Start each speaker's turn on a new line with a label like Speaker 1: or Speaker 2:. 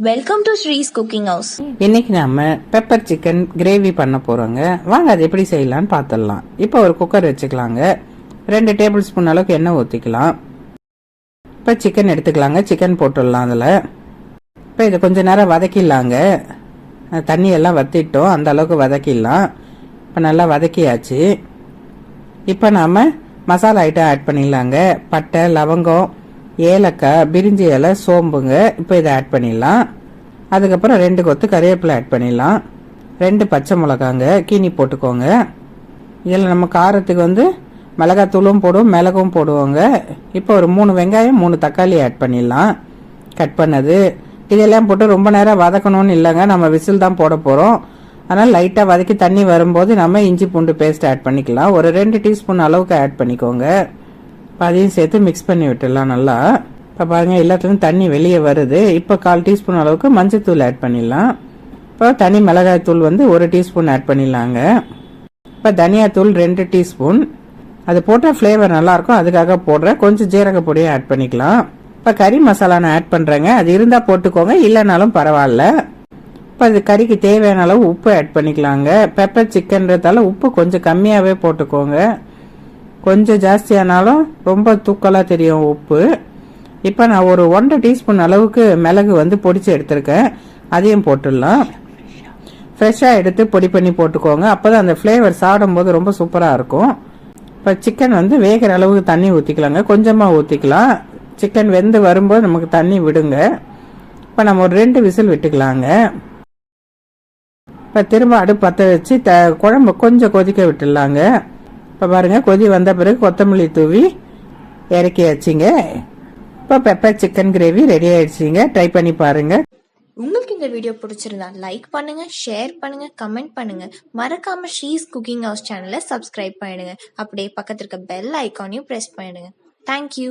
Speaker 1: Welcome to ஸ்ரீஸ் cooking house.
Speaker 2: இன்னைக்கு நாம pepper chicken gravy பண்ண போறோங்க. வாங்க அது எப்படி செய்யலாம்னு பார்த்துடலாம். இப்போ ஒரு குக்கர் வச்சுக்கலாங்க. 2 டேபிள் ஸ்பூன் அளவுக்கு எண்ணெய் ஊற்றிக்கலாம். இப்போ சிக்கன் எடுத்துக்கலாங்க. சிக்கன் போட்டுடலாம் அதில். இப்போ இதை கொஞ்ச நேரம் வதக்கிடலாங்க. தண்ணி எல்லாம் வத்திட்டோம், அந்த அளவுக்கு வதக்கிடலாம். இப்போ நல்லா வதக்கியாச்சு. இப்போ நாம் மசாலா ஐட்டம் ஆட் பண்ணிடலாங்க. பட்டை, லவங்கம், ஏலக்காய், பிரிஞ்சி இலை, சோம்புங்க. இப்போ இதை ஆட் பண்ணிடலாம். அதுக்கப்புறம் 2 கொத்து கறிவேப்பிலை ஆட் பண்ணிடலாம். 2 பச்சை மிளகாங்க கீனி போட்டுக்கோங்க. இதில் நம்ம காரத்துக்கு மிளகாத்தூளும் போடுவோம், மிளகும் போடுவோங்க. இப்போ ஒரு 3 வெங்காயம் 3 தக்காளி ஆட் பண்ணிடலாம், கட் பண்ணது. இதெல்லாம் போட்டு ரொம்ப நேரம் வதக்கணும்னு இல்லைங்க, நம்ம விசில் தான் போட போகிறோம். அதனால் லைட்டாக வதக்கி தண்ணி வரும்போது நம்ம இஞ்சி பூண்டு பேஸ்ட் ஆட் பண்ணிக்கலாம். ஒரு 2 டீஸ்பூன் அளவுக்கு ஆட் பண்ணிக்கோங்க. அதையும் சேர்த்து மிக்ஸ் பண்ணி விட்டுடலாம் நல்லா. இப்போ பாருங்கள், எல்லாத்துலேயும் தண்ணி வெளியே வருது. இப்போ 1/4 டீஸ்பூன் அளவுக்கு மஞ்சத்தூள் ஆட் பண்ணிடலாம். இப்போ தனி மிளகாய் தூள் 1 டீஸ்பூன் ஆட் பண்ணிடலாங்க. இப்போ தனியாத்தூள் 2 டீஸ்பூன். அது போட்டால் ஃப்ளேவர் நல்லாயிருக்கும், அதுக்காக போடுறேன். கொஞ்சம் ஜீரக பொடியை ஆட் பண்ணிக்கலாம். இப்போ கறி மசாலா நான் ஆட் பண்ணுறேங்க. அது இருந்தால் போட்டுக்கோங்க, இல்லைனாலும் பரவாயில்ல. இப்போ அது கறிக்கு தேவையான அளவு உப்பு ஆட் பண்ணிக்கலாங்க. பெப்பர் சிக்கன்றதால உப்பு கொஞ்சம் கம்மியாகவே போட்டுக்கோங்க. கொஞ்சம் ஜாஸ்தியானாலும் ரொம்ப தூக்கலாக தெரியும் உப்பு. இப்போ நான் ஒரு 1/2 டீஸ்பூன் அளவுக்கு மிளகு பொடிச்சு எடுத்திருக்கேன், அதையும் போட்டுடலாம். ஃப்ரெஷ்ஷாக எடுத்து பொடி பண்ணி போட்டுக்கோங்க, அப்போ தான் அந்த ஃப்ளேவர் சாப்பிடும்போது ரொம்ப சூப்பராக இருக்கும். இப்போ சிக்கன் வேகிற அளவுக்கு தண்ணி ஊற்றிக்கலாங்க. கொஞ்சமாக ஊற்றிக்கலாம். சிக்கன் வெந்து வரும்போது நமக்கு தண்ணி விடுங்க. இப்போ நம்ம ஒரு 2 விசில் விட்டுக்கலாங்க. இப்போ திரும்ப அடுப்பு பற்ற வச்சு குழம்பு கொஞ்சம் கொதிக்க விட்டுடலாங்க. இப்போ பாருங்கள், கொதி வந்த பிறகு கொத்தமல்லி தூவி இறக்கியாச்சுங்க. இப்போ பெப்பர் சிக்கன் கிரேவி ரெடி ஆயிடுச்சுங்க. ட்ரை பண்ணி பாருங்க.
Speaker 1: உங்களுக்கு இந்த வீடியோ பிடிச்சிருந்தா லைக் பண்ணுங்க, ஷேர் பண்ணுங்க, கமெண்ட் பண்ணுங்க. மறக்காம ஸ்ரீஸ் குக்கிங் ஹவுஸ் சேனலை சப்ஸ்கிரைப் பண்ணிடுங்க. அப்படியே பக்கத்துல இருக்க பெல் ஐக்கானையும் பிரஸ் பண்ணிடுங்க. தேங்க்யூ.